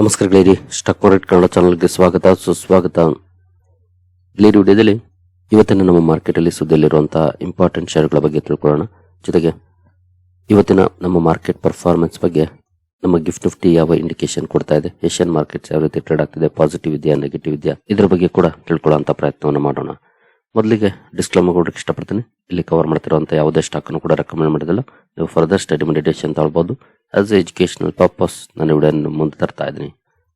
ನಮಸ್ಕಾರ ಗೆಳೆಯರಿ, stock market Kannada ಚಾನಲ್ಗೆ ಸ್ವಾಗತ ಸುಸ್ವಾಗತ. ಗೆಳೆಯರಿ, ವಿಡಿಯೋದಲ್ಲಿ ಇವತ್ತಿನ ನಮ್ಮ ಮಾರ್ಕೆಟ್ ಅಲ್ಲಿ ಸುದ್ದಿಯಲ್ಲಿರುವಂತಹ ಇಂಪಾರ್ಟೆಂಟ್ ಶೇರ್ಗಳ ಬಗ್ಗೆ ತಿಳ್ಕೊಳ್ಳೋಣ. ಜೊತೆಗೆ ಇವತ್ತಿನ ನಮ್ಮ ಮಾರ್ಕೆಟ್ ಪರ್ಫಾರ್ಮೆನ್ಸ್ ಬಗ್ಗೆ ನಮ್ಮ ಗಿಫ್ಟ್ ನಿಫ್ಟಿ ಯಾವ ಇಂಡಿಕೇಶನ್ ಕೊಡ್ತಾ ಇದೆ, ಏಷ್ಯನ್ ಮಾರ್ಕೆಟ್ಸ್ ಯಾವ ರೀತಿ ಟ್ರೇಡ್ ಆಗ್ತಿದೆ, ಪಾಸಿಟಿವ್ ಇದೆಯಾ ನೆಗೆಟಿವ್ ಇದೆಯಾ, ಇದ್ರ ಬಗ್ಗೆ ಕೂಡ ತಿಳ್ಕೊಳ್ಳುವಂತ ಪ್ರಯತ್ನವನ್ನು ಮಾಡೋಣ. ಮೊದಲಿಗೆ ಡಿಸ್ಕ್ಲೇಮರ್ ಕೊಡೋಕೆ ಇಷ್ಟಪಡ್ತೀನಿ. ಇಲ್ಲಿ ಕವರ್ ಮಾಡ್ತಿರುವಂತ ಯಾವುದೇ ಸ್ಟಾಕ್ ಅನ್ನು ಕೂಡ ರೆಕಮೆಂಡ್ ಮಾಡಿದಿಲ್ಲ. ನೀವು ಫರ್ದರ್ ಸ್ಟಡಿ ಮೆಡಿಟೇಷನ್ ತಗೊಳ್ಬಹುದು. ಆಸ್ ಎ ಎಜುಕೇಶನಲ್ ಪರ್ಪಸ್ ನಾನು ವಿಡಿಯೋ ಮುಂದೆ ತರ್ತಾ ಇದ್ದೀನಿ.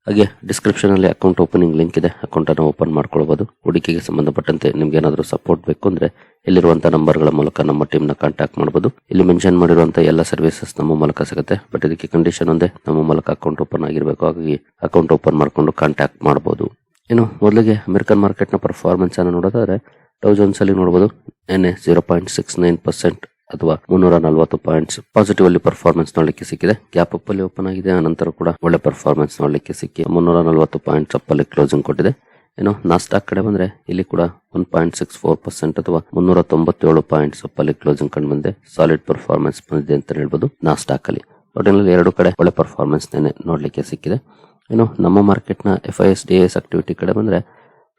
ಹಾಗೆ ಡಿಸ್ಕ್ರಿಪ್ಷನ್ ಅಲ್ಲಿ ಅಕೌಂಟ್ ಓಪನಿಂಗ್ ಲಿಂಕ್ ಇದೆ, ಅಕೌಂಟ್ ಅನ್ನು ಓಪನ್ ಮಾಡ್ಕೊಳ್ಬಹುದು. ಹೂಡಿಕೆಗೆ ಸಂಬಂಧಪಟ್ಟಂತೆ ನಿಮ್ಗೆ ಏನಾದರೂ ಸಪೋರ್ಟ್ ಬೇಕು ಅಂದ್ರೆ ಇಲ್ಲಿರುವಂತಹ ನಂಬರ್ಗಳ ಮೂಲಕ ನಮ್ಮ ಟೀಮ್ ನ ಕಾಂಟ್ಯಾಕ್ಟ್ ಮಾಡಬಹುದು. ಇಲ್ಲಿ ಮೆನ್ಷನ್ ಮಾಡಿರುವಂತಹ ಎಲ್ಲ ಸರ್ವಿಸಸ್ ನಮ್ಮ ಮೂಲಕ ಸಿಗುತ್ತೆ. ಬಟ್ ಇದಕ್ಕೆ ಕಂಡೀಷನ್ ಒಂದೇ, ನಮ್ಮ ಮೂಲಕ ಅಕೌಂಟ್ ಓಪನ್ ಆಗಿರಬೇಕು. ಹಾಗಾಗಿ ಅಕೌಂಟ್ ಓಪನ್ ಮಾಡ್ಕೊಂಡು ಕಾಂಟ್ಯಾಕ್ಟ್ ಮಾಡಬಹುದು. ಇನ್ನು ಮೊದಲಿಗೆ ಅಮೆರಿಕನ್ ಮಾರ್ಕೆಟ್ ನ ಪರ್ಫಾರ್ಮೆನ್ಸ್ ಅನ್ನು ನೋಡೋದಾದ್ರೆ ಡೌ ಜೋನ್ಸ್ ಅಲ್ಲಿ ನೋಡಬಹುದು, ನಿನ್ನೆ 0.69% ಅಥವಾ 340 ಪಾಯಿಂಟ್ಸ್ ಪಾಸಿಟಿವ್ ಅಲ್ಲಿ ಪರ್ಫಾರ್ಮೆನ್ಸ್ ನೋಡಲಿಕ್ಕೆ ಸಿಕ್ಕಿದೆ. ಗ್ಯಾಪ್ ಅಪ್ ಅಲ್ಲಿ ಓಪನ್ ಆಗಿದೆ, ನಂತರ ಕೂಡ ಒಳ್ಳೆ ಪರ್ಫಾರ್ಮೆನ್ಸ್ ನೋಡಲಿಕ್ಕೆ ಸಿಕ್ಕಿ 340 ಪಾಯಿಂಟ್ಸ್ ಅಪ್ ಅಲ್ಲಿ ಕ್ಲೋಸಿಂಗ್ ಕೊಟ್ಟಿದೆ. ಇನ್ನು ನಾಸ್ಡಾಕ್ ಕಡೆ ಬಂದ್ರೆ ಇಲ್ಲಿ ಕೂಡ 1.64% ಅಥವಾ 397 ಪಾಯಿಂಟ್ಸ್ ಅಪ್ ಅಲ್ಲಿ ಕ್ಲೋಸಿಂಗ್ ಕಂಡು ಬಂದೆ. ಸಾಲಿಡ್ ಪರ್ಫಾರ್ಮೆನ್ಸ್ ಬಂದಿದೆ ಅಂತ ಹೇಳ್ಬೋದು ನಾಸ್ಡಾಕ್ ಅಲ್ಲಿ. ಒಟ್ಟಿನಲ್ಲಿ ಎರಡು ಕಡೆ ಒಳ್ಳೆ ಪರ್ಫಾರ್ಮೆನ್ಸ್ ನೋಡ್ಲಿಕ್ಕೆ ಸಿಕ್ಕಿದೆ. ಇನ್ನು ನಮ್ಮ ಮಾರ್ಕೆಟ್ ನ FIS DIS ಆಕ್ಟಿವಿಟಿ ಕಡೆ ಬಂದ್ರೆ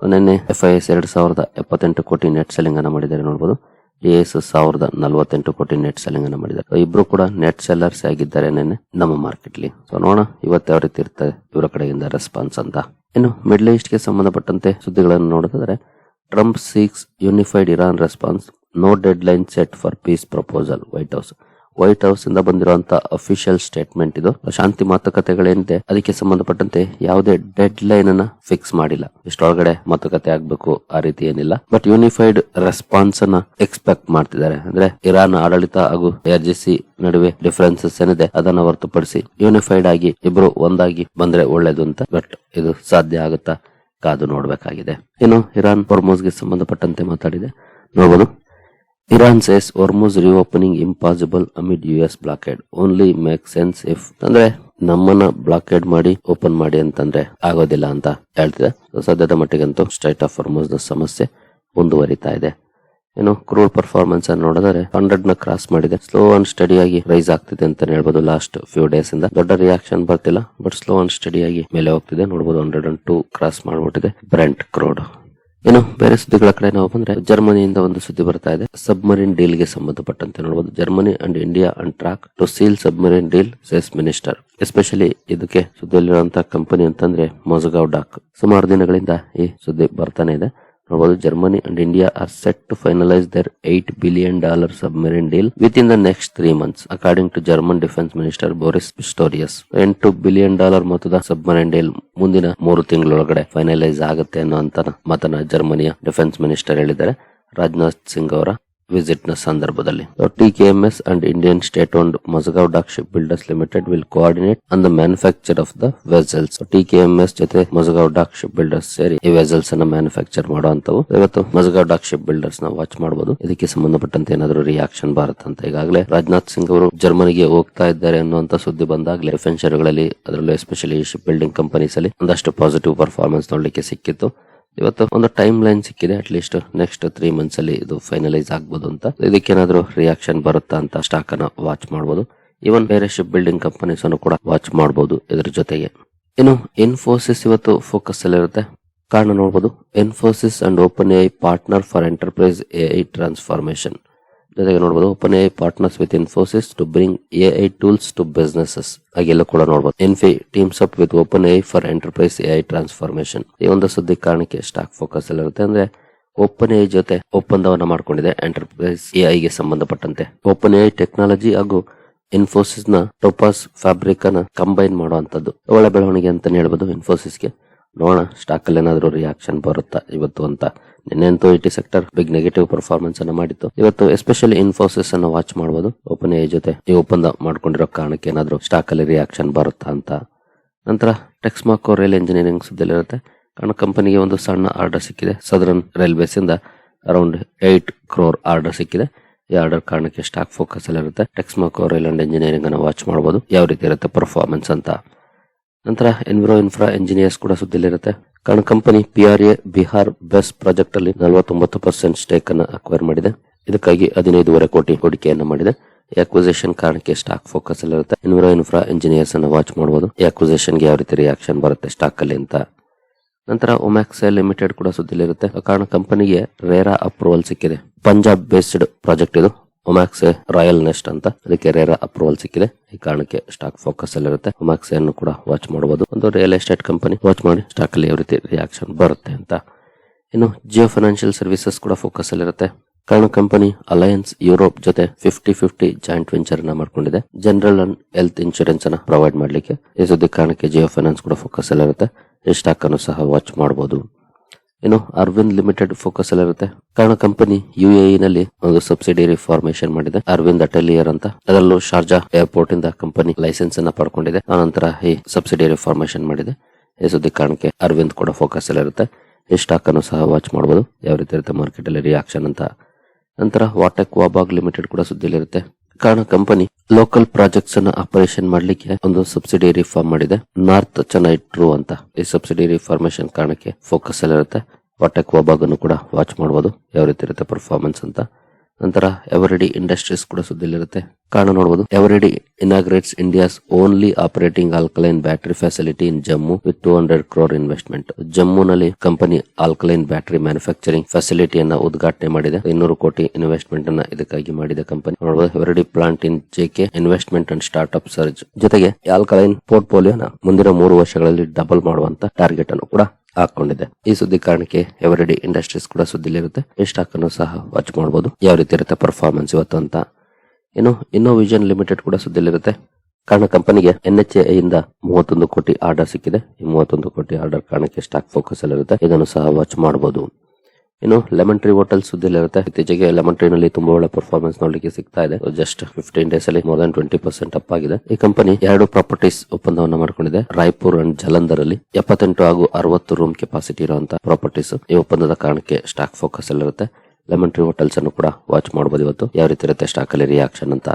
ನಿನ್ನೆ FIS 2078 ಕೋಟಿ ನೆಟ್ ಸೆಲ್ಲಿಂಗ್ ಅನ್ನ ಮಾಡಿದ್ದಾರೆ ನೋಡಬಹುದು. DIS 1048 ಕೋಟಿ ನೆಟ್ ಸೆಲ್ಲಿಂಗ್ ಅನ್ನ ಮಾಡಿದ್ದಾರೆ. ಇಬ್ರು ಕೂಡ ನೆಟ್ ಸೆಲ್ಲರ್ಸ್ ಆಗಿದ್ದಾರೆ ನಿನ್ನೆ ನಮ್ಮ ಮಾರ್ಕೆಟ್ ಅಲ್ಲಿ. ಸೊ ನೋಡೋಣ ಇವತ್ತು ಯಾವ ರೀತಿ ಇರ್ತದೆ ಇವರ ಕಡೆಯಿಂದ ರೆಸ್ಪಾನ್ಸ್ ಅಂತ. ಇನ್ನು ಮಿಡ್ಲ್ ಈಸ್ಟ್ ಗೆ ಸಂಬಂಧಪಟ್ಟಂತೆ ಸುದ್ದಿಗಳನ್ನು ನೋಡಿದ್ರೆ Trump seeks unified Iran response, no deadline set for peace proposal. White House ಇಂದ ಬಂದಿರುವಂತಹ ಅಫಿಷಿಯಲ್ ಸ್ಟೇಟ್ಮೆಂಟ್ ಇದು. ಶಾಂತಿ ಮಾತುಕತೆಗಳೇನಿದೆ ಅದಕ್ಕೆ ಸಂಬಂಧಪಟ್ಟಂತೆ ಯಾವುದೇ ಡೆಡ್ ಲೈನ್ ಅನ್ನ ಫಿಕ್ಸ್ ಮಾಡಿಲ್ಲ. ಇಷ್ಟೊಳಗಡೆ ಮಾತುಕತೆ ಆಗ್ಬೇಕು ಆ ರೀತಿ ಏನಿಲ್ಲ. ಬಟ್ ಯೂನಿಫೈಡ್ ರೆಸ್ಪಾನ್ಸ್ ಅನ್ನ ಎಕ್ಸ್ಪೆಕ್ಟ್ ಮಾಡ್ತಿದ್ದಾರೆ. ಅಂದ್ರೆ ಇರಾನ್ ಆಡಳಿತ ಹಾಗೂ RGC ನಡುವೆ ಡಿಫರೆನ್ಸಸ್ ಏನಿದೆ ಅದನ್ನ ಹೊರತುಪಡಿಸಿ ಯೂನಿಫೈಡ್ ಆಗಿ ಇಬ್ರು ಒಂದಾಗಿ ಬಂದ್ರೆ ಒಳ್ಳೇದು ಅಂತ. ಬಟ್ ಇದು ಸಾಧ್ಯ ಆಗುತ್ತಾ ಕಾದು ನೋಡ್ಬೇಕಾಗಿದೆ. ಇನ್ನು ಇರಾನ್ ಹೊರ್ಮುಜ್ ಗೆ ಸಂಬಂಧಪಟ್ಟಂತೆ ಮಾತಾಡಿದೆ ನೋಡಬಹುದು. Iran says Hormuz reopening impossible amid US blockade, only make sense if. ಅಂದ್ರೆ ನಮ್ಮನ್ನ ಬ್ಲಾಕೇಡ್ ಮಾಡಿ ಓಪನ್ ಮಾಡಿ ಅಂತಂದ್ರೆ ಆಗೋದಿಲ್ಲ ಅಂತ ಹೇಳ್ತಿದೆ. ಸದ್ಯದ ಮಟ್ಟಿಗಂತೂ ಸ್ಟ್ರೈಟ್ ಆಫ್ ಹೊರ್ಮುಜ್ ನ ಸಮಸ್ಯೆ ಮುಂದುವರಿತಾ ಇದೆ. ಏನು ಕ್ರೂಡ್ ಪರ್ಫಾರ್ಮೆನ್ಸ್ ಅನ್ನು ನೋಡಿದ್ರೆ 100 ನ ಕ್ರಾಸ್ ಮಾಡಿದೆ. ಸ್ಲೋ ಅಂಡ್ ಸ್ಟಡಿ ಆಗಿ ರೈಸ್ ಆಗ್ತಿದೆ ಅಂತ ಹೇಳ್ಬೋದು. ಲಾಸ್ಟ್ ಫ್ಯೂ ಡೇಸ್ ಇಂದ ದೊಡ್ಡ ರಿಯಾಕ್ಷನ್ ಬರ್ತಿಲ್ಲ, ಬಟ್ ಸ್ಲೋ ಅಂಡ್ ಸ್ಟಡಿ ಆಗಿ ಮೇಲೆ ಹೋಗ್ತಿದೆ ನೋಡಬಹುದು. 102 ಕ್ರಾಸ್ ಮಾಡ್ಬಿಟ್ಟಿದೆ ಬ್ರೆಂಟ್ ಕ್ರೂಡ್. ಇನ್ನು ಬೇರೆ ಸುದ್ದಿಗಳ ಕಡೆ ನಾವು ಬಂದ್ರೆ ಜರ್ಮನಿಯಿಂದ ಒಂದು ಸುದ್ದಿ ಬರ್ತಾ ಇದೆ. ಸಬ್ಮರೀನ್ ಡೀಲ್ ಗೆ ಸಂಬಂಧಪಟ್ಟಂತೆ ನೋಡಬಹುದು. Germany and India on track to seal submarine deal, says minister. Especially ಇದಕ್ಕೆ ಸುದ್ದಿಯಲ್ಲಿರುವಂತಹ ಕಂಪನಿ ಅಂತಂದ್ರೆ ಮೊಜಗಾವ್ ಡಾಕ್. ಸುಮಾರು ದಿನಗಳಿಂದ ಈ ಸುದ್ದಿ ಬರ್ತಾನೆ ಇದೆ ನೋಡಬಹುದು. Germany and India are set to finalise their $8 billion submarine deal with in the next 3 months according to German defence minister Boris Pistorius. $8 billion ಮೊತ್ತದ ಸಬ್ಮರೀನ್ ಡೀಲ್ ಮುಂದಿನ 3 ತಿಂಗಳೊಳಗಡೆ ಫೈನಲೈಸ್ ಆಗುತ್ತೆ ಅನ್ನುವಂತ ಮಾತನ್ನ ಜರ್ಮನಿಯ ಡಿಫೆನ್ಸ್ ಮಿನಿಸ್ಟರ್ ಹೇಳಿದ್ದಾರೆ ರಾಜನಾಥ್ ಸಿಂಗ್ ಅವರ ವಿಸಿಟ್ ನ ಸಂದರ್ಭದಲ್ಲಿ. TKMS and Indian state owned Mazagon dock shipbuilders limited will coordinate on the manufacture of the vessels. TKMS ಜೊತೆ ಮೊಜಗಾವ್ ಡಾಕ್ ಶಿಪ್ ಬಿಲ್ಡರ್ಸ್ ಸೇರಿ ಈ ವೆಸಲ್ಸ್ ಅನ್ನ ಮ್ಯಾನುಫ್ಯಾಕ್ಚರ್ ಮಾಡುವಂತವು. ಇವತ್ತು ಮೊಜಗಾವ್ ಡಾಕ್ ಶಿಪ್ ಬಿಲ್ಡರ್ಸ್ ನ ವಾಚ್ ಮಾಡಬಹುದು. ಇದಕ್ಕೆ ಸಂಬಂಧಪಟ್ಟಂತೆ ಏನಾದರೂ ರಿಯಾಕ್ಷನ್ ಬರುತ್ತಂತ ಈಗಾಗಲೇ ರಾಜನಾಥ್ ಸಿಂಗ್ ಅವರು ಜರ್ಮನಿಗೆ ಹೋಗ್ತಾ ಇದ್ದಾರೆ ಅನ್ನುವಂತ ಸುದ್ದಿ ಬಂದಾಗಲೇ ಡಿಫೆನ್ಸ್ ಶೇರುಗಳಲ್ಲಿ, ಅದರಲ್ಲೂ ಎಸ್ಪೆಷಲಿ ಶಿಪ್ ಬಿಲ್ಡಿಂಗ್ ಕಂಪನೀಸ್ ಅಲ್ಲಿ ಒಂದಷ್ಟು ಪಾಸಿಟಿವ್ ಪರ್ಫಾರ್ಮೆನ್ಸ್ ನೋಡ್ಲಿಕ್ಕೆ ಸಿಕ್ಕಿತ್ತು. ಇವತ್ತು ಒಂದು ಟೈಮ್ ಲೈನ್ ಸಿಕ್ಕಿದೆ, ಅಟ್ ಲೀಸ್ಟ್ ನೆಕ್ಸ್ಟ್ 3 months ಅಲ್ಲಿ ಇದು ಫೈನಲೈಸ್ ಆಗ್ಬೋದು ಅಂತ. ಇದಕ್ಕೇನಾದ್ರೂ ರಿಯಾಕ್ಷನ್ ಬರುತ್ತಾ ಅಂತ ಸ್ಟಾಕ್ ಅನ್ನ ವಾಚ್ ಮಾಡಬಹುದು. ಇವನ್ ಬೇರೆ ಶಿಪ್ ಬಿಲ್ಡಿಂಗ್ ಕಂಪನೀಸ್ ಅನ್ನು ಕೂಡ ವಾಚ್ ಮಾಡಬಹುದು ಇದ್ರ ಜೊತೆಗೆ. ಇನ್ನು ಇನ್ಫೋಸಿಸ್ ಇವತ್ತು ಫೋಕಸ್ ಅಲ್ಲಿ ಇರುತ್ತೆ. ಕಾರಣ ನೋಡಬಹುದು, Infosys and Open AI partner for enterprise AI transformation. ಜೊತೆಗೆ ನೋಡಬಹುದು Open AI partners with Infosys to bring AI tools to businesses ಹಾಗೆಲ್ಲ ಕೂಡ ನೋಡಬಹುದು. Infy teams up with Open AI for enterprise AI transformation. ಈ ಒಂದು ಸುದ್ದಿ ಕಾರಣಕ್ಕೆ ಸ್ಟಾಕ್ ಫೋಕಸ್ ಅಲ್ಲಿ ಇರುತ್ತೆ. ಅಂದ್ರೆ ಓಪನ್ AI ಜೊತೆ ಒಪ್ಪಂದವನ್ನ ಮಾಡ್ಕೊಂಡಿದೆ ಎಂಟರ್ಪ್ರೈಸ್ AI ಗೆ ಸಂಬಂಧಪಟ್ಟಂತೆ. ಓಪನ್ AI ಟೆಕ್ನಾಲಜಿ ಹಾಗೂ ಇನ್ಫೋಸಿಸ್ ನ ಟೋಪಾಸ್ ಫ್ಯಾಬ್ರಿಕ್ ಅನ್ನ ಕಂಬೈನ್ ಮಾಡುವಂತದ್ದು ಒಳ್ಳೆ ಬೆಳವಣಿಗೆ ಅಂತ ಹೇಳ್ಬೋದು ಇನ್ಫೋಸಿಸ್ಗೆ. ನೋಡೋಣ ಸ್ಟಾಕ್ ಅಲ್ಲಿ ಏನಾದ್ರೂ ರಿಯಾಕ್ಷನ್ ಬರುತ್ತಾ ಇವತ್ತು ಅಂತ. ನಿನ್ನೆಂತೂ IT sector big negative performance ಅನ್ನ ಮಾಡಿತ್ತು. ಇವತ್ತು ಎಸ್ಪೆಷಲಿ ಇನ್ಫೋಸಿಸ್ ಅನ್ನ ವಾಚ್ ಮಾಡಬಹುದು. ಓಪನ್ AI ಜೊತೆ ಈ ಒಪ್ಪಂದ ಮಾಡ್ಕೊಂಡಿರೋ ಕಾರಣಕ್ಕೆ ಏನಾದ್ರೂ ಸ್ಟಾಕ್ ಅಲ್ಲಿ ರಿಯಾಕ್ಷನ್ ಬರುತ್ತಾ ಅಂತ. ನಂತರ ಟೆಕ್ಸ್ಮಾಕೋ ರೈಲ್ ಇಂಜಿನಿಯರಿಂಗ್ ಸುದ್ದಿಲಿರುತ್ತೆ. ಕಾರಣ ಕಂಪನಿಗೆ ಒಂದು ಸಣ್ಣ ಆರ್ಡರ್ ಸಿಕ್ಕಿದೆ. ಸದರ್ನ್ ರೈಲ್ವೇಸ್ ಇಂದ ಅರೌಂಡ್ 8 crore ಆರ್ಡರ್ ಸಿಕ್ಕಿದೆ. ಈ ಆರ್ಡರ್ ಕಾರಣಕ್ಕೆ ಸ್ಟಾಕ್ ಫೋಕಸ್ ಅಲ್ಲಿ ಇರುತ್ತೆ. ಟೆಕ್ಸ್ಮಾಕೋ ರೈಲ್ ಅಂಡ್ ಇಂಜಿನಿಯರಿಂಗ್ ಅನ್ನ ವಾಚ್ ಮಾಡಬಹುದು ಯಾವ ರೀತಿ ಇರುತ್ತೆ ಪರ್ಫಾರ್ಮೆನ್ಸ್ ಅಂತ. ನಂತರ ಎನ್ವಿರೋ ಇನ್ಫ್ರಾ ಇಂಜಿನಿಯರ್ಸ್ ಕೂಡ ಸುದ್ದಿಲಿರುತ್ತೆ. ಕಾರಣ company PRA Bihar best project ಅಲ್ಲಿ 49% ಸ್ಟೇಕ್ ಅನ್ನು ಅಕ್ವೈರ್ ಮಾಡಿದೆ. ಇದಕ್ಕಾಗಿ 15.5 ಕೋಟಿ ಹೂಡಿಕೆಯನ್ನು ಮಾಡಿದೆ. ಈ ಅಕ್ವಿಸಿಷನ್ ಕಾರಣಕ್ಕೆ ಸ್ಟಾಕ್ ಫೋಕಸ್ ಅಲ್ಲಿ ಇರುತ್ತೆ. ಇನ್ಫ್ರಾ ಇಂಜಿನಿಯರ್ಸ್ ಅನ್ನ ವಾಚ್ ಮಾಡಬಹುದು. ಈ ಅಕ್ವಿಸಿಷನ್ ಗೆ ಯಾವ ರೀತಿ ರಿಯಾಕ್ಷನ್ ಬರುತ್ತೆ ಸ್ಟಾಕ್ ಅಲ್ಲಿ ಅಂತ. ನಂತರ ಒಮ್ಯಾಕ್ಸ್ ಲಿಮಿಟೆಡ್ ಕೂಡ ಸುದ್ದಿಲಿರುತ್ತೆ. ಕಾರಣ ಕಂಪನಿಗೆ ರೇರಾ ಅಪ್ರೂವಲ್ ಸಿಕ್ಕಿದೆ. ಪಂಜಾಬ್ ಬೇಸ್ಡ್ ಪ್ರಾಜೆಕ್ಟ್ ಇದು ಒಮ್ಯಾಕ್ಸ್ ರಾಯಲ್ ನೆಸ್ಟ್ ಅಂತ, ಅದಕ್ಕೆ ರೇರಾ ಅಪ್ರೂವಲ್ ಸಿಕ್ಕಿದೆ. ಈ ಕಾರಣಕ್ಕೆ ಸ್ಟಾಕ್ ಫೋಕಸ್ ಅಲ್ಲಿ ಇರುತ್ತೆ. ಒಮ್ಯಾಕ್ಸ್ ಅನ್ನು ಕೂಡ ವಾಚ್ ಮಾಡಬಹುದು. ಒಂದು ರಿಯಲ್ ಎಸ್ಟೇಟ್ ಕಂಪನಿ, ವಾಚ್ ಮಾಡಿ ಸ್ಟಾಕ್ ಅಲ್ಲಿ ಯಾವ ರೀತಿ ರಿಯಾಕ್ಷನ್ ಬರುತ್ತೆ ಅಂತ. ಇನ್ನು ಜಿಯೋ ಫೈನಾನ್ಷಿಯಲ್ ಸರ್ವಿಸಸ್ ಕೂಡ ಫೋಕಸ್ ಅಲ್ಲಿ ಇರುತ್ತೆ. ಕಾರಣ ಕಂಪನಿ ಅಲಯನ್ಸ್ ಯುರೋಪ್ ಜೊತೆ 50-50 ಜಾಯಿಂಟ್ ವೆಂಚರ್ ಅನ್ನ ಮಾಡ್ಕೊಂಡಿದೆ. ಜನರಲ್ ಅಂಡ್ ಹೆಲ್ತ್ ಇನ್ಶೂರೆನ್ಸ್ ಅನ್ನ ಪ್ರೊವೈಡ್ ಮಾಡ್ಲಿಕ್ಕೆ. ಈ ಸುದ್ದಿ ಕಾರಣಕ್ಕೆ ಜಿಯೋ ಫೈನಾನ್ಸ್ ಕೂಡ ಫೋಕಸ್ ಅಲ್ಲಿ ಇರುತ್ತೆ. ಈ ಸ್ಟಾಕ್ ಅನ್ನು ಸಹ ವಾಚ್ ಮಾಡಬಹುದು. ಇನ್ನು ಅರವಿಂದ್ ಲಿಮಿಟೆಡ್ ಫೋಕಸ್ ಅಲ್ಲಿ ಇರುತ್ತೆ. ಕಾರಣ ಕಂಪನಿ UAE ನಲ್ಲಿ ಒಂದು ಸಬ್ಸಿಡಿಯರಿ ಫಾರ್ಮೇಶನ್ ಮಾಡಿದೆ, ಅರವಿಂದ್ ಅಟೆಲಿಯರ್ ಅಂತ. ಅದರಲ್ಲೂ ಶಾರ್ಜಾ ಏರ್ಪೋರ್ಟ್ ಇಂದ ಕಂಪನಿ ಲೈಸೆನ್ಸ್ ಅನ್ನ ಪಡ್ಕೊಂಡಿದೆ. ಆನಂತರ ಈ ಸಬ್ಸಿಡಿಯರಿ ಫಾರ್ಮೇಶನ್ ಮಾಡಿದೆ. ಈ ಸುದ್ದಿ ಕಾರಣಕ್ಕೆ ಅರವಿಂದ್ ಕೂಡ ಫೋಕಸ್ ಅಲ್ಲಿ ಇರುತ್ತೆ. ಈ ಸ್ಟಾಕ್ ಅನ್ನು ಸಹ ವಾಚ್ ಮಾಡಬಹುದು, ಯಾವ ರೀತಿ ಇರುತ್ತೆ ಮಾರ್ಕೆಟ್ ಅಲ್ಲಿ ರಿಯಾಕ್ಷನ್ ಅಂತ. ನಂತರ ವಾಟೆಕ್ ವಾಬಾಗ್ ಲಿಮಿಟೆಡ್ ಕೂಡ ಸುದ್ದಿಲಿರುತ್ತೆ. ಕಾರಣ ಕಂಪನಿ ಲೋಕಲ್ ಪ್ರಾಜೆಕ್ಟ್ಸ್ ಅನ್ನ ಆಪರೇಷನ್ ಮಾಡ್ಲಿಕ್ಕೆ ಒಂದು ಸಬ್ಸಿಡಿಯರಿ ಫಾರ್ಮ್ ಮಾಡಿದೆ, ನಾರ್ತ್ ಚೆನ್ನೈ ಟ್ರೂ ಅಂತ. ಈ ಸಬ್ಸಿಡಿಯರಿ ಫಾರ್ಮೇಶನ್ ಕಾರಣಕ್ಕೆ ಫೋಕಸ್ ಅಲ್ಲಿರುತ್ತೆ. ವಾಟೆಕ್ ವಾಬಾಗ್ ಅನ್ನು ಕೂಡ ವಾಚ್ ಮಾಡಬಹುದು, ಯಾವ ರೀತಿ ಇರುತ್ತೆ ಪರ್ಫಾರ್ಮೆನ್ಸ್ ಅಂತ. ನಂತರ ಎವರಿಡಿ ಇಂಡಸ್ಟ್ರೀಸ್ ಕೂಡ ಸುದ್ದಿಲಿರುತ್ತೆ. ಕಾರಣ ನೋಡಬಹುದು, Eveready inaugurates India's only operating alkaline battery facility in Jammu with 200 crore investment. ಜಮ್ಮುನಲ್ಲಿ ಕಂಪನಿ ಆಲ್ಕಲೈನ್ ಬ್ಯಾಟರಿ ಮ್ಯಾನುಫ್ಯಾಕ್ಚರಿಂಗ್ ಫೆಸಿಲಿಟಿಯನ್ನ ಉದ್ಘಾಟನೆ ಮಾಡಿದೆ. 200 ಕೋಟಿ ಇನ್ವೆಸ್ಟ್ಮೆಂಟ್ ಅನ್ನ ಇದಕ್ಕಾಗಿ ಮಾಡಿದೆ ಕಂಪನಿ. ನೋಡಬಹುದು, Eveready plant in JK investment and startup surge. ಜೊತೆಗೆ ಆಲ್ಕಲೈನ್ ಪೋರ್ಟ್ಫೋಲಿಯೋನ ಮುಂದಿನ 3 ವರ್ಷಗಳಲ್ಲಿ ಡಬಲ್ ಮಾಡುವಂತ ಟಾರ್ಗೆಟ್ ಅನ್ನು ಕೂಡ ಹಾಕೊಂಡಿದೆ. ಈ ಸುದ್ದಿ ಕಾರಣಕ್ಕೆ ಎವರಿಡಿ ಇಂಡಸ್ಟ್ರೀಸ್ ಕೂಡ ಸುದ್ದಿಲಿರುತ್ತೆ. ಈ ಸ್ಟಾಕ್ ಅನ್ನು ಸಹ ವಾಚ್ ಮಾಡಬಹುದು, ಯಾವ ರೀತಿ ಇರುತ್ತೆ ಪರ್ಫಾರ್ಮೆನ್ಸ್ ಇವತ್ತು ಅಂತ. ಇನ್ನು ಇನ್ನೋವಿಷನ್ ಲಿಮಿಟೆಡ್ ಕೂಡ ಸುದ್ದಿಲಿರುತ್ತೆ. ಕಾರಣ ಕಂಪನಿಗೆ NHAI ಇಂದ 31 ಕೋಟಿ ಆರ್ಡರ್ ಸಿಕ್ಕಿದೆ. ಈ 31 ಕೋಟಿ ಆರ್ಡರ್ ಕಾರಣಕ್ಕೆ ಸ್ಟಾಕ್ ಫೋಕಸ್ ಅಲ್ಲಿರುತ್ತೆ. ಇದನ್ನು ಸಹ ವಾಚ್ ಮಾಡಬಹುದು. ಇನ್ನು ಲೆಮನ್ ಟ್ರೀ ಹೋಟೆಲ್ ಸುದ್ದಿಲಿರುತ್ತೆ. ಇತ್ತೀಚೆಗೆ ಲೆಮನ್ ಟ್ರೀ ನಲ್ಲಿ ತುಂಬಾ ಒಳ್ಳೆ ಪರ್ಫಾರ್ಮೆನ್ಸ್ ನೋಡ್ಲಿಕ್ಕೆ ಸಿಗ್ತಾ ಇದೆ. ಜಸ್ಟ್ 15 ಡೇಸ್ ಅಲ್ಲಿ ಮೋರ್ ದನ್ 20% ಅಪ್ ಆಗಿದೆ. ಈ ಕಂಪನಿ 2 ಪ್ರಾಪರ್ಟೀಸ್ ಒಪ್ಪಂದವನ್ನ ಮಾಡ್ಕೊಂಡಿದೆ, ರಾಯ್ಪುರ್ ಅಂಡ್ ಜಲಂಧರ್ ಅಲ್ಲಿ. 78 ಹಾಗೂ 60 ರೂಮ್ ಕೆಪಾಸಿಟಿ ಇರುವಂತಹ ಪ್ರಾಪರ್ಟೀಸ್. ಈ ಒಪ್ಪಂದದ ಕಾರಣಕ್ಕೆ ಸ್ಟಾಕ್ ಫೋಕಸ್ ಅಲ್ಲಿರುತ್ತೆ. ಲೆಮನ್ ಟ್ರೀ ಹೋಟೆಲ್ಸ್ ಅನ್ನು ಕೂಡ ವಾಚ್ ಮಾಡಬಹುದು ಇವತ್ತು, ಯಾವ ರೀತಿ ಇರುತ್ತೆ ಸ್ಟಾಕ್ ಅಲ್ಲಿ ರಿಯಾಕ್ಷನ್ ಅಂತ.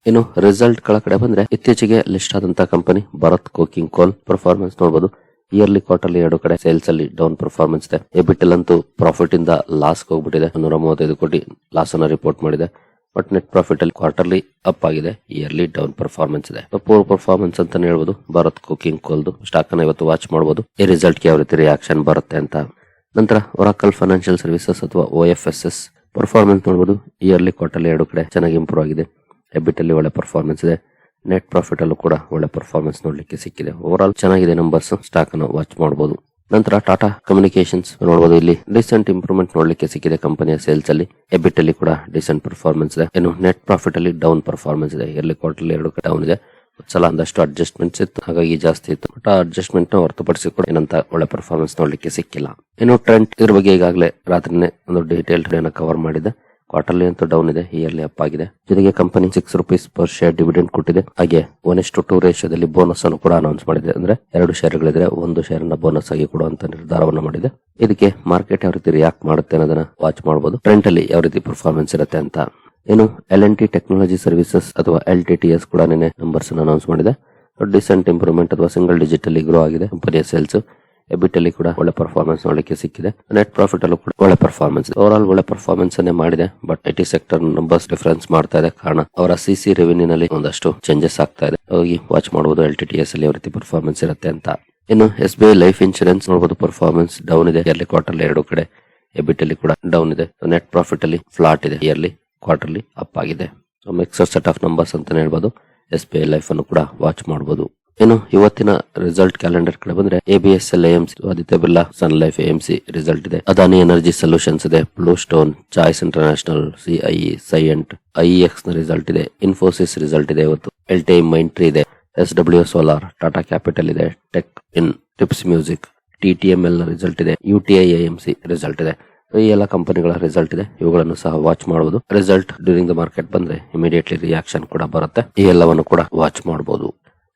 ಇನ್ನು ರಿಸಲ್ಟ್ ಗಳ ಕಡೆ ಬಂದ್ರೆ, ಇತ್ತೀಚೆಗೆ ಲಿಸ್ಟ್ ಆದಂತಹ ಕಂಪನಿ ಭಾರತ್ ಕೋಕಿಂಗ್ ಕೋಲ್. ಪರ್ಫಾರ್ಮೆನ್ಸ್ ನೋಡಬಹುದು, ಇಯರ್ಲಿ ಕ್ವಾರ್ಟರ್ಲಿ 2 ಕಡೆ ಸೇಲ್ಸ್ ಅಲ್ಲಿ ಡೌನ್ ಪರ್ಫಾರ್ಮೆನ್ಸ್ ಇದೆ. ಎಬಿಟಲ್ ಅಂತೂ ಪ್ರಾಫಿಟ್ ಇಂದ ಲಾಸ್ ಹೋಗ್ಬಿಟ್ಟಿದೆ, 135 ಕೋಟಿ ಲಾಸ್ ಅನ್ನ ರಿಪೋರ್ಟ್ ಮಾಡಿದೆ. ಬಟ್ ನೆಟ್ ಪ್ರಾಫಿಟ್ ಅಲ್ಲಿ ಕ್ವಾರ್ಟರ್ಲಿ ಅಪ್ ಆಗಿದೆ, ಇಯರ್ಲಿ ಡೌನ್ ಪರ್ಫಾರ್ಮೆನ್ಸ್ ಇದೆ. ಪೂರ್ ಪರ್ಫಾರ್ಮೆನ್ಸ್ ಅಂತಾನೆ ಹೇಳ್ಬೋದು ಭಾರತ್ ಕುಕಿಂಗ್ ಕೋಲ್ದು. ಸ್ಟಾಕ್ ಅನ್ನ ಇವತ್ತು ವಾಚ್ ಮಾಡಬಹುದು, ಈ ರಿಸಲ್ಟ್ ಗೆ ಯಾವ ರೀತಿ ರಿಯಾಕ್ಷನ್ ಬರುತ್ತೆ ಅಂತ. ನಂತರ ಒರಾಕಲ್ ಫೈನಾನ್ಷಿಯಲ್ ಸರ್ವಿಸಸ್ ಅಥವಾ OFSS ಪರ್ಫಾರ್ಮೆನ್ಸ್ ನೋಡಬಹುದು, ಇಯರ್ಲಿ ಕ್ವಾರ್ಟರ್ಲಿ 2 ಕಡೆ ಚೆನ್ನಾಗಿ ಇಂಪ್ರೂವ್ ಆಗಿದೆ. ಎಬಿಟ್ ಅಲ್ಲಿ ಒಳ್ಳೆ ಪರ್ಫಾರ್ಮೆನ್ಸ್ ಇದೆ. ನೆಟ್ ಪ್ರಾಫಿಟ್ ಅಲ್ಲೂ ಕೂಡ ಒಳ್ಳೆ ಪರ್ಫಾರ್ಮೆನ್ಸ್ ನೋಡ್ಲಿಕ್ಕೆ ಸಿಕ್ಕಿದೆ. ಓವರ್ ಆಲ್ ಚೆನ್ನಾಗಿದೆ ನಂಬರ್ಸ್, ಸ್ಟಾಕ್ ಅನ್ನು ವಾಚ್ ಮಾಡಬಹುದು. ನಂತರ ಟಾಟಾ ಕಮ್ಯುನಿಕೇಶನ್ಸ್ ನೋಡಬಹುದು, ಇಲ್ಲಿ ಡಿಸೆಂಟ್ ಇಂಪ್ರೂವ್ಮೆಂಟ್ ನೋಡ್ಲಿಕ್ಕೆ ಸಿಕ್ಕಿದೆ ಕಂಪನಿಯ ಸೇಲ್ಸ್ ಅಲ್ಲಿ. ಎಬಿಟ್ ಅಲ್ಲಿ ಕೂಡ ಡಿಸೆಂಟ್ ಪರ್ಫಾರ್ಮೆನ್ಸ್ ಇದೆ. ಇನ್ನು ನೆಟ್ ಪ್ರಾಫಿಟ್ ಅಲ್ಲಿ ಡೌನ್ ಪರ್ಫಾರ್ಮೆನ್ಸ್ ಇದೆ. ಇಯರ್ಲಿ ಕ್ವಾರ್ಟರ್ಲಿ 2 ಡೌನ್ ಇದೆ. ಸಲ ಒಂದಷ್ಟು ಅಡ್ಜಸ್ಟ್ಮೆಂಟ್ಸ್ ಇತ್ತು, ಹಾಗಾಗಿ ಜಾಸ್ತಿ ಇತ್ತು. ಬಟ್ ಆ ಅಡ್ಜಸ್ಟ್ಮೆಂಟ್ ನ ಹೊರತುಪಡಿಸಿ ಕೂಡ ಏನಂತ ಒಳ್ಳೆ ಪರ್ಫಾರ್ಮೆನ್ಸ್ ನೋಡ್ಲಿಕ್ಕೆ ಸಿಕ್ಕಿಲ್ಲ. ಇನ್ನು ಟ್ರೆಂಡ್ ಇದ್ರ ಬಗ್ಗೆ ಈಗಾಗಲೇ ರಾತ್ರಿನೇ ಒಂದು ಡೀಟೇಲ್ ಟ್ರೇನ್ ಕವರ್ ಮಾಡಿದೆ. ಕ್ವಾರ್ಟರ್ಲಿ ಅಂತೂ ಡೌನ್ ಇದೆ, ಇಯರ್ಲಿ ಅಪ್ ಆಗಿದೆ. ಜೊತೆಗೆ company 6 rupees per share dividend ಕೊಟ್ಟಿದೆ. ಹಾಗೆ 1:2 ರೇಷಿಯೋದಲ್ಲಿ ಬೋನಸ್ ಅನ್ನು ಕೂಡ ಅನೌನ್ಸ್ ಮಾಡಿದೆ. ಅಂದ್ರೆ 2 ಶೇರ್ಗಳಿದ್ರೆ 1 ಶೇರ್ ಅನ್ನ ಬೋನಸ್ ಆಗಿ ಕೊಡುವಂತ ನಿರ್ಧಾರವನ್ನು ಮಾಡಿದೆ. ಇದಕ್ಕೆ ಮಾರ್ಕೆಟ್ ಯಾವ ರೀತಿ ರಿಯಾಕ್ಟ್ ಮಾಡುತ್ತೆ ಅನ್ನೋದನ್ನ ವಾಚ್ ಮಾಡಬಹುದು. ಟ್ರೆಂಡ್ ಅಲ್ಲಿ ಯಾವ ರೀತಿ ಪರ್ಫಾರ್ಮೆನ್ಸ್ ಇರುತ್ತೆ ಅಂತ. ಇನ್ನು L&T ಟೆಕ್ನಾಲಜಿ ಸರ್ವಿಸಸ್ ಅಥವಾ LTTS ಕೂಡ ನಿನ್ನೆ ನಂಬರ್ಸ್ ಅನ್ನು ಅನೌನ್ಸ್ ಮಾಡಿದೆ. ಡಿಸೆಂಟ್ ಇಂಪ್ರೂವ್ಮೆಂಟ್ ಅಥವಾ ಸಿಂಗಲ್ ಡಿಜಿಟ್ ಅಲ್ಲಿ ಗ್ರೋ ಆಗಿದೆ ಕಂಪನಿಯ ಸೇಲ್ಸ್. ಎಬಿಟ್ ಅಲ್ಲಿ ಕೂಡ ಒಳ್ಳೆ ಪರ್ಫಾರ್ಮೆನ್ಸ್ ನೋಡಲಿಕ್ಕೆ ಸಿಕ್ಕಿದೆ. ನೆಟ್ ಪ್ರಾಫಿಟ್ ಅಲ್ಲೂ ಕೂಡ ಒಳ್ಳೆ ಪರ್ಫಾರ್ಮೆನ್ಸ್, ಓವರ್ ಆಲ್ ಒಳ್ಳೆ ಪರ್ಫಾರ್ಮೆನ್ಸ್ ಅನ್ನೇ ಮಾಡಿದೆ. But IT sector numbers difference ಮಾಡ್ತಾ ಇದೆ, ಕಾರಣ ಅವರ CC ರೆವಿನ್ಯೂ ನಲ್ಲಿ ಒಂದಷ್ಟು ಚೇಂಜಸ್ ಆಗ್ತಾ ಇದೆ. ಹೋಗಿ ವಾಚ್ ಮಾಡಬಹುದು LTTS ಅಲ್ಲಿ ಯಾವ ರೀತಿ ಪರ್ಫಾರ್ಮೆನ್ಸ್ ಇರುತ್ತೆ ಅಂತ. ಇನ್ನು SBI ಲೈಫ್ ಇನ್ಶೂರೆನ್ಸ್ ನೋಡಬಹುದು, ಪರ್ಫಾರ್ಮೆನ್ಸ್ ಡೌನ್ ಇದೆ. ಇಯರ್ಲಿ ಕ್ವಾರ್ಟರ್ಲಿ 2 ಕಡೆ ಎಬಿಟ್ ಅಲ್ಲಿ ಕೂಡ ಡೌನ್ ಇದೆ. ನೆಟ್ ಪ್ರಾಫಿಟ್ ಅಲ್ಲಿ ಫ್ಲಾಟ್ ಇದೆ, ಇಯರ್ಲಿ ಕ್ವಾರ್ಟರ್ಲಿ ಅಪ್ ಆಗಿದೆ. ಮಿಕ್ಸರ್ ಸೆಟ್ ಆಫ್ ನಂಬರ್ಸ್ ಅಂತಾನೆ ಹೇಳ್ಬೋದು. SBI ಲೈಫ್ ಅನ್ನು ಕೂಡ ವಾಚ್ ಮಾಡಬಹುದು. ಇನ್ನು ಇವತ್ತಿನ ರಿಸಲ್ಟ್ ಕ್ಯಾಲೆಂಡರ್ ಕಡೆ ಬಂದ್ರೆ, ABSL AMC, ಆದಿತ್ಯ ಬಿರ್ಲಾ ಸನ್ ಲೈಫ್ AMC ರಿಸಲ್ಟ್ ಇದೆ. ಅದಾನಿ ಎನರ್ಜಿ ಸೊಲ್ಯೂಷನ್ಸ್ ಇದೆ, blue stone, choice international, CIE, Cyient, IEX ನ ರಿಸಲ್ಟ್ ಇದೆ. ಇನ್ಫೋಸಿಸ್ ರಿಸಲ್ಟ್ ಇದೆ ಇವತ್ತು. LTI ಮೈಂಟ್ರಿ ಇದೆ. SW ಸೋಲಾರ್, ಟಾಟಾ ಕ್ಯಾಪಿಟಲ್ ಇದೆ. Tech in, tips music, TTML ನ ರಿಸಲ್ಟ್ ಇದೆ. UTI AMC ರಿಸಲ್ಟ್ ಇದೆ. ಈ ಎಲ್ಲ ಕಂಪನಿಗಳ ರಿಸಲ್ಟ್ ಇದೆ, ಇವುಗಳನ್ನು ಸಹ ವಾಚ್ ಮಾಡಬಹುದು. ರಿಸಲ್ಟ್ ಡ್ಯೂರಿಂಗ್ ದ ಮಾರ್ಕೆಟ್ ಬಂದ್ರೆ ಇಮಿಡಿಯೇಟ್ಲಿ ರಿಯಾಕ್ಷನ್ ಕೂಡ ಬರುತ್ತೆ, ಈ ಎಲ್ಲವನ್ನು ಕೂಡ ವಾಚ್ ಮಾಡಬಹುದು.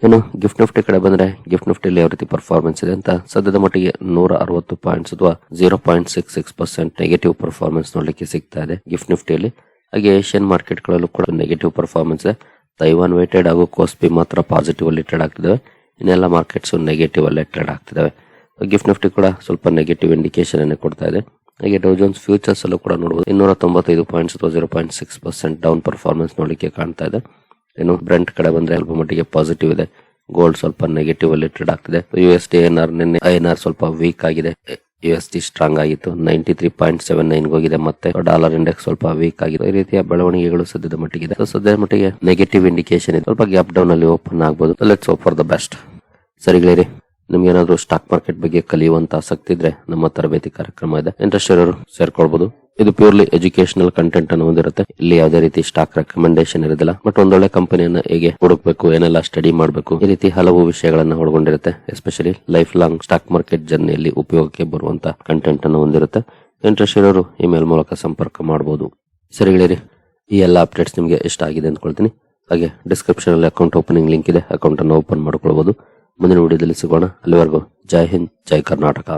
ಇನ್ನು ಗಿಫ್ಟ್ ನಿಫ್ಟಿ ಕಡೆ ಬಂದ್ರೆ, ಗಿಫ್ಟ್ ನಿಫ್ಟಿಯಲ್ಲಿ ಯಾವ ರೀತಿ ಪರ್ಫಾರ್ಮೆನ್ಸ್ ಇದೆ ಅಂತ. ಸದ್ಯದ ಮಟ್ಟಿಗೆ 160 ಪಾಯಿಂಟ್ಸ್ ಅಥವಾ 0.66% ನೆಗೆಟಿವ್ ಪರ್ಫಾರ್ಮೆನ್ಸ್ ನೋಡ್ಲಿಕ್ಕೆ ಸಿಗ್ತಾ ಇದೆ ಗಿಫ್ಟ್ ನಿಫ್ಟಿಯಲ್ಲಿ. ಹಾಗೆ ಏಷ್ಯನ್ ಮಾರ್ಕೆಟ್ ಗಳಲ್ಲೂ ಕೂಡ ನೆಗೆಟಿವ್ ಪರ್ಫಾರ್ಮೆನ್ಸ್ ಇದೆ. ತೈವಾನ್ ವೇಟೆಡ್ ಹಾಗೂ ಕೋಸ್ಪಿ ಮಾತ್ರ ಪಾಸಿಟಿವ್ ಅಲ್ಲಿ ಟ್ರೇಡ್ ಆಗ್ತಿದಾವೆ, ಇನ್ನೆಲ್ಲ ಮಾರ್ಕೆಟ್ಸ್ ನೆಗೆಟಿವ್ ಅಲ್ಲೇ ಟ್ರೇಡ್ ಆಗ್ತಿದಾವೆ. ಗಿಫ್ಟ್ ನಿಫ್ಟಿ ಕೂಡ ಸ್ವಲ್ಪ ನೆಗೆಟಿವ್ ಇಂಡಿಕೇಶನ್ ಅನ್ನು ಕೊಡ್ತಾ ಇದೆ. ಹಾಗೆ ಡೌ ಜೋನ್ಸ್ ಫ್ಯೂಚರ್ಸ್ ಅಲ್ಲೂ ಕೂಡ ನೋಡಬಹುದು 295 ಪಾಯಿಂಟ್ಸ್ ಅಥವಾ 0.6% ಡೌನ್ ಪರ್ಫಾರ್ಮೆನ್ಸ್ ನೋಡಲಿಕ್ಕೆ ಕಾಣ್ತಾ ಇದೆ. ಇನ್ನು ಬ್ರೆಂಟ್ ಕಡೆ ಬಂದ್ರೆ ಸ್ವಲ್ಪ ಮಟ್ಟಿಗೆ ಪಾಸಿಟಿವ್ ಇದೆ. ಗೋಲ್ಡ್ ಸ್ವಲ್ಪ ನೆಗೆಟಿವ್ ಅಲ್ಲಿ ಟ್ರೇಡ್ ಆಗ್ತಿದೆ. USD ನಿನ್ನೆ INR ಸ್ವಲ್ಪ ವೀಕ್ ಆಗಿದೆ. USD ಸ್ಟ್ರಾಂಗ್ ಆಗಿತ್ತು, 93.79 ಹೋಗಿದೆ. ಮತ್ತೆ ಡಾಲರ್ ಇಂಡೆಕ್ಸ್ ಸ್ವಲ್ಪ ವೀಕ್ ಆಗಿದೆ. ಈ ರೀತಿಯ ಬೆಳವಣಿಗೆಗಳು ಸದ್ಯದ ಮಟ್ಟಿಗೆ ಇದೆ. ಸದ್ಯದ ಮಟ್ಟಿಗೆ ನೆಗೆಟಿವ್ ಇಂಡಿಕೇಶನ್ ಇದೆ. ಸ್ವಲ್ಪ ಗ್ಯಾಪ್ ಡೌನ್ ಅಲ್ಲಿ ಓಪನ್ ಆಗಬಹುದು. Let's hope for the best. ಸರಿಗಳೇ, ನಿಮ್ಗೆ ಏನಾದ್ರು ಸ್ಟಾಕ್ ಮಾರ್ಕೆಟ್ ಬಗ್ಗೆ ಕಲಿಯುವಂತ ಆಸಕ್ತಿ ಇದ್ರೆ ನಮ್ಮ ತರಬೇತಿ ಕಾರ್ಯಕ್ರಮ ಇದೆ. ಇಂಟ್ರೆಸ್ಟ್ ಇರೋರು ಸೇರ್ಕೊಳ್ಬಹುದು. ಇದು ಪ್ಯೂರ್ಲಿ ಎಜುಕೇಶನಲ್ ಕಂಟೆಂಟ್ ಅನ್ನು ಹೊಂದಿರುತ್ತೆ. ಇಲ್ಲಿ ಯಾವುದೇ ರೀತಿ ಸ್ಟಾಕ್ ರೆಕಮೆಂಡೇಶನ್ ಇರೋದಿಲ್ಲ. ಬಟ್ ಒಂದೊಳ್ಳೆ ಕಂಪನಿಯನ್ನ ಹೇಗೆ ಹುಡುಕ್ಬೇಕು, ಏನೆಲ್ಲ ಸ್ಟಡಿ ಮಾಡಬೇಕು, ಈ ರೀತಿ ಹಲವು ವಿಷಯಗಳನ್ನ ಒಳಗೊಂಡಿರುತ್ತೆ. Especially lifelong stock market ಜರ್ನಿಯಲ್ಲಿ ಉಪಯೋಗಕ್ಕೆ ಬರುವಂತ ಕಂಟೆಂಟ್ ಅನ್ನು ಹೊಂದಿರುತ್ತೆ. ಇಂಟ್ರೆಸ್ಟ್ ಇರೋರು ಇಮೇಲ್ ಮೂಲಕ ಸಂಪರ್ಕ ಮಾಡಬಹುದು. ಸರಿಗಳೇ, ಈ ಎಲ್ಲ ಅಪ್ಡೇಟ್ಸ್ ನಿಮಗೆ ಇಷ್ಟ ಆಗಿದೆ ಅಂದ್ಕೊಳ್ತೀನಿ. ಹಾಗೆ ಡಿಸ್ಕ್ರಿಪ್ಷನ್ ಅಲ್ಲಿ ಅಕೌಂಟ್ ಓಪನಿಂಗ್ ಲಿಂಕ್ ಇದೆ. ಅಕೌಂಟ್ ಅನ್ನು ಓಪನ್ ಮಾಡ್ಕೊಳ್ಬಹುದು. ಮುಂದಿನ ವಿಡಿಯೋದಲ್ಲಿ ಸಿಗೋಣ. ಅಲ್ಲಿವರೆಗೂ ಜೈ ಹಿಂದ್, ಜೈ ಕರ್ನಾಟಕ.